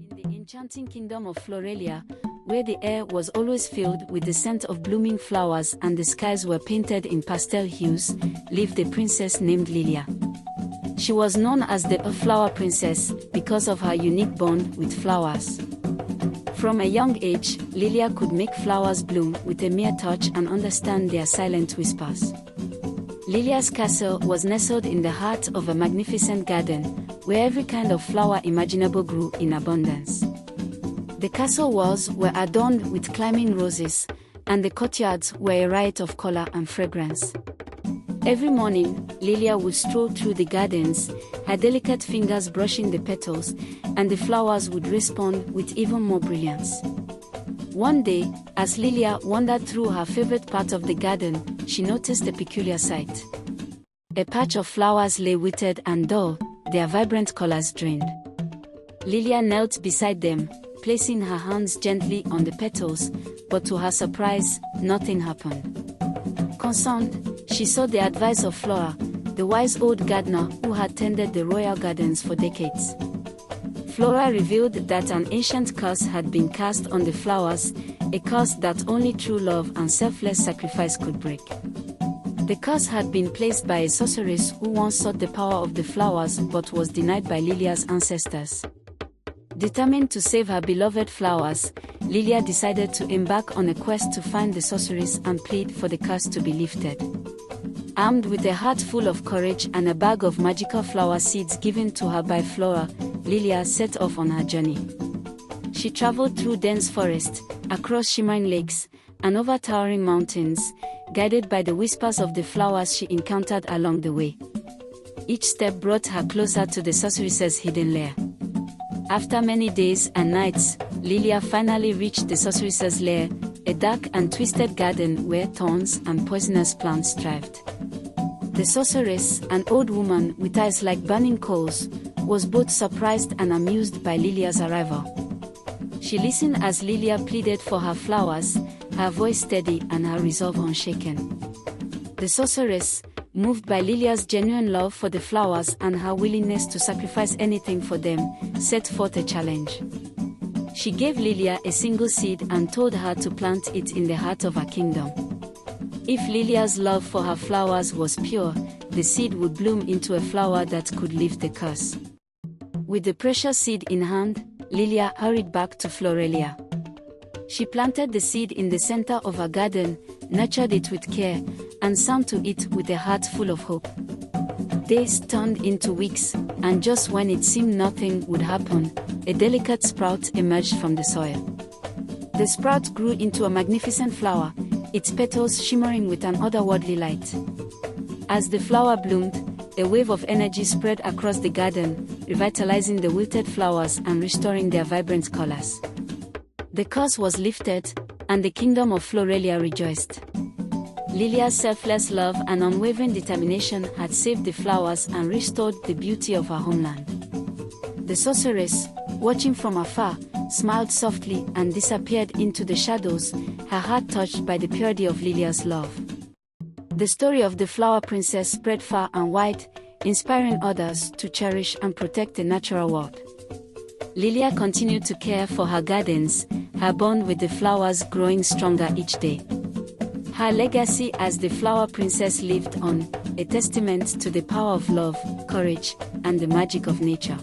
In the enchanting kingdom of Florelia, where the air was always filled with the scent of blooming flowers and the skies were painted in pastel hues, lived a princess named Lilia. She was known as the Flower Princess because of her unique bond with flowers. From a young age, Lilia could make flowers bloom with a mere touch and understand their silent whispers. Lilia's castle was nestled in the heart of a magnificent garden, where every kind of flower imaginable grew in abundance. The castle walls were adorned with climbing roses, and the courtyards were a riot of color and fragrance. Every morning, Lilia would stroll through the gardens, her delicate fingers brushing the petals, and the flowers would respond with even more brilliance. One day, as Lilia wandered through her favorite part of the garden, she noticed a peculiar sight. A patch of flowers lay withered and dull, their vibrant colors drained. Lilia knelt beside them, placing her hands gently on the petals, but to her surprise, nothing happened. Concerned, she sought the advice of Flora, the wise old gardener who had tended the royal gardens for decades. Flora revealed that an ancient curse had been cast on the flowers, a curse that only true love and selfless sacrifice could break. The curse had been placed by a sorceress who once sought the power of the flowers but was denied by Lilia's ancestors. Determined to save her beloved flowers, Lilia decided to embark on a quest to find the sorceress and plead for the curse to be lifted. Armed with a heart full of courage and a bag of magical flower seeds given to her by Flora, Lilia set off on her journey. She traveled through dense forests, across shimmering lakes, and over towering mountains, guided by the whispers of the flowers she encountered along the way. Each step brought her closer to the sorceress's hidden lair. After many days and nights, Lilia finally reached the sorceress's lair, a dark and twisted garden where thorns and poisonous plants thrived. The sorceress, an old woman with eyes like burning coals, was both surprised and amused by Lilia's arrival. She listened as Lilia pleaded for her flowers, her voice steady and her resolve unshaken. The sorceress, moved by Lilia's genuine love for the flowers and her willingness to sacrifice anything for them, set forth a challenge. She gave Lilia a single seed and told her to plant it in the heart of her kingdom. If Lilia's love for her flowers was pure, the seed would bloom into a flower that could lift the curse. With the precious seed in hand, Lilia hurried back to Florelia. She planted the seed in the center of her garden, nurtured it with care, and sang to it with a heart full of hope. Days turned into weeks, and just when it seemed nothing would happen, a delicate sprout emerged from the soil. The sprout grew into a magnificent flower, its petals shimmering with an otherworldly light. As the flower bloomed, a wave of energy spread across the garden, revitalizing the wilted flowers and restoring their vibrant colors. The curse was lifted, and the kingdom of Florelia rejoiced. Lilia's selfless love and unwavering determination had saved the flowers and restored the beauty of her homeland. The sorceress, watching from afar, smiled softly and disappeared into the shadows, her heart touched by the purity of Lilia's love. The story of the Flower Princess spread far and wide, inspiring others to cherish and protect the natural world. Lilia continued to care for her gardens, her bond with the flowers growing stronger each day. Her legacy as the Flower Princess lived on, a testament to the power of love, courage, and the magic of nature.